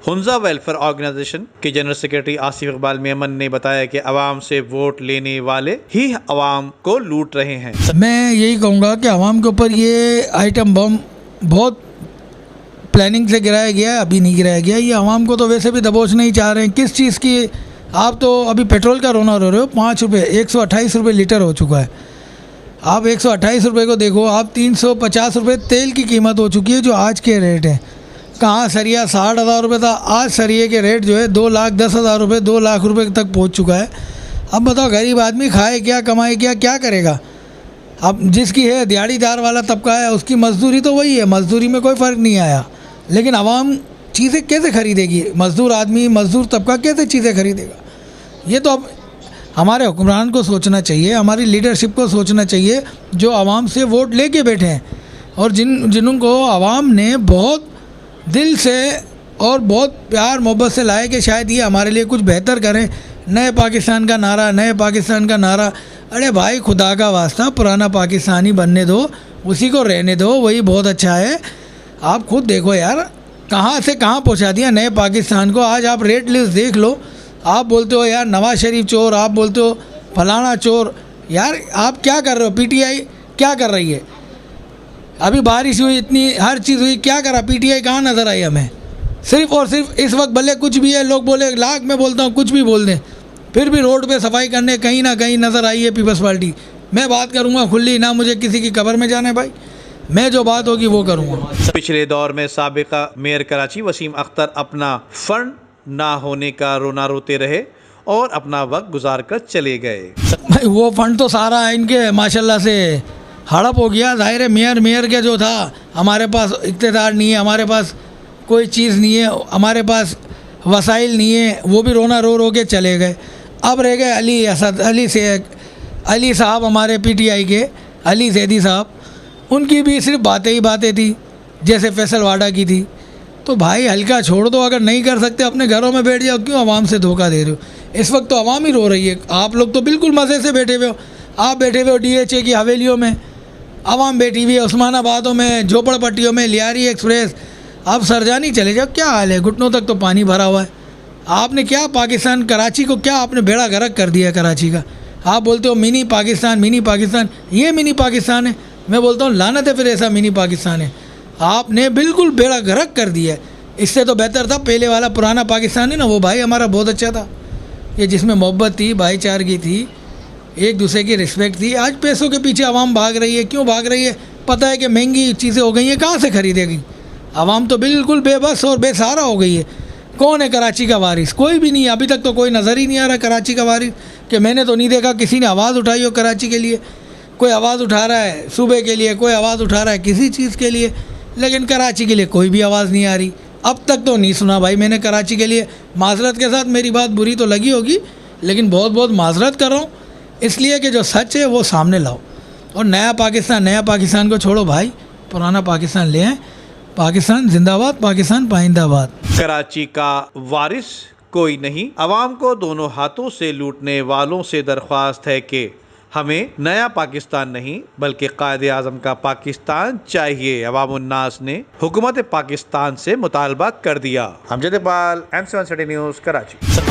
Hunza welfare organisation के general secretary Asif Iqbal Memon ने बताया कि अवाम से वोट लेने वाले ही अवाम को लूट रहे हैं। मैं यही कहूँगा कि अवाम के ऊपर ये आइटम बम बहुत प्लानिंग से गिराया गया है, अभी नहीं गिराया गया। ये अवाम को तो वैसे भी दबोचना ही चाह रहे हैं। किस चीज़ की? आप तो अभी पेट्रोल का रोना रो रहे हो। 5 रुपये 128 रुपये लीटर हो चुका है। आप 128 रुपये को देखो, आप 350 रुपये तेल की कीमत हो चुकी है जो आज के रेट हैं। कहाँ सरिया 60,000 रुपये था, आज सरिये के रेट जो है 2,10,000 रुपये 2 लाख रुपये तक पहुँच चुका है। अब बताओ गरीब आदमी खाए क्या, कमाए क्या करेगा? अब जिसकी है दिहाड़ीदार वाला तबका है उसकी मजदूरी तो वही है, मजदूरी में कोई फ़र्क नहीं आया। लेकिन आवाम चीज़ें कैसे खरीदेगी? मज़दूर आदमी, मज़दूर तबका कैसे चीज़ें खरीदेगा? ये तो अब हमारे हुक्मरान को सोचना चाहिए, हमारी लीडरशिप को सोचना चाहिए जो आवाम से वोट लेके बैठे हैं और जिनको आवाम ने बहुत दिल से और बहुत प्यार मोहब्बत से लाए कि शायद ये हमारे लिए कुछ बेहतर करें। नए पाकिस्तान का नारा, नए पाकिस्तान का नारा। अरे भाई खुदा का वास्ता, पुराना पाकिस्तानी बनने दो, उसी को रहने दो, वही बहुत अच्छा है। आप खुद देखो यार, कहाँ से कहाँ पहुँचा दिया नए पाकिस्तान को। आज आप रेट लिस्ट देख लो। आप बोलते हो यार नवाज शरीफ चोर, आप बोलते हो फलाना चोर। यार आप क्या कर रहे हो? पीटीआई क्या कर रही है? अभी बारिश हुई, इतनी हर चीज़ हुई, क्या करा? पीटीआई कहाँ नज़र आई हमें? सिर्फ़ और सिर्फ इस वक्त भले कुछ भी है, लोग बोले लाख में बोलता हूँ कुछ भी बोल दें, फिर भी रोड पे सफाई करने कहीं ना कहीं नज़र आई है पीपल्स पार्टी। मैं बात करूँगा खुली, ना मुझे किसी की कब्र में जाना है भाई, मैं जो बात होगी वो करूँगा। पिछले दौर में साबिका मेयर कराची वसीम अख्तर अपना फंड ना होने का रोना रोते रहे और अपना वक्त गुजार कर चले गए। भाई वो फंड तो सारा इनके माशाल्लाह से हड़प हो गया। जाहिर है मेयर के जो था, हमारे पास इख्तियार नहीं है, हमारे पास कोई चीज़ नहीं है, हमारे पास वसाइल नहीं है, वो भी रोना रो रो के चले गए। अब रह गए अली साहब, हमारे पीटीआई के अली जैदी साहब। उनकी भी सिर्फ बातें ही बातें थी, जैसे फैसल वाडा की थी। तो भाई हल्का छोड़ दो, अगर नहीं कर सकते अपने घरों में बैठ जाओ, क्यों आवाम से धोखा दे रहे हो? इस वक्त तो आवाम ही रो रही है। आप लोग तो बिल्कुल मज़े से बैठे हुए हो। आप बैठे हुए हो डीएचए की हवेलियों में, आवाम बैठी हुई है उस्मानाबादों में, झोपड़पट्टियों में, लियारी एक्सप्रेस। आप सरजानी चले जाओ, क्या हाल है? घुटनों तक तो पानी भरा हुआ है। आपने क्या पाकिस्तान, कराची को क्या आपने बेड़ा गर्क कर दिया कराची का? आप बोलते हो मिनी पाकिस्तान, मिनी पाकिस्तान। ये मिनी पाकिस्तान है? मैं बोलता हूँ लानत है फिर ऐसा मिनी पाकिस्तान है। आपने बिल्कुल बेड़ा गर्क कर दिया है। इससे तो बेहतर था पहले वाला पुराना पाकिस्तान है ना, वो भाई हमारा बहुत अच्छा था, ये जिसमें मोहब्बत थी, भाईचारगी थी, एक दूसरे की रिस्पेक्ट थी। आज पैसों के पीछे आवाम भाग रही है। क्यों भाग रही है? पता है कि महंगी चीज़ें हो गई हैं, कहाँ से खरीदेगी? आवाम तो बिल्कुल बेबस और बेसहारा हो गई है। कौन है कराची का वारिस? कोई भी नहीं। अभी तक तो कोई नज़र ही नहीं आ रहा कराची का वारिस, कि मैंने तो नहीं देखा किसी ने आवाज़ उठाई हो कराची के लिए। कोई आवाज़ उठा रहा है सूबे के लिए, कोई आवाज़ उठा रहा है किसी चीज़ के लिए, लेकिन कराची के लिए कोई भी आवाज़ नहीं आ रही। अब तक तो नहीं सुना भाई मैंने कराची के लिए। माजरत के साथ, मेरी बात बुरी तो लगी होगी, लेकिन बहुत बहुत माजरत कर रहा हूँ, इसलिए कि जो सच है वो सामने लाओ। और नया पाकिस्तान को छोड़ो भाई, पुराना पाकिस्तान ले आए। पाकिस्तान जिंदाबाद, पाकिस्तान पाइंदाबाद। कराची का वारिस कोई नहीं। अवाम को दोनों हाथों से लूटने वालों से दरख्वास्त है कि हमें नया पाकिस्तान नहीं बल्कि कायदे आज़म का पाकिस्तान चाहिए। अवाम उन्नास ने हुकूमत पाकिस्तान से मुतालबा कर दिया। Amjad Iqbal, MC1 city news, Karachi.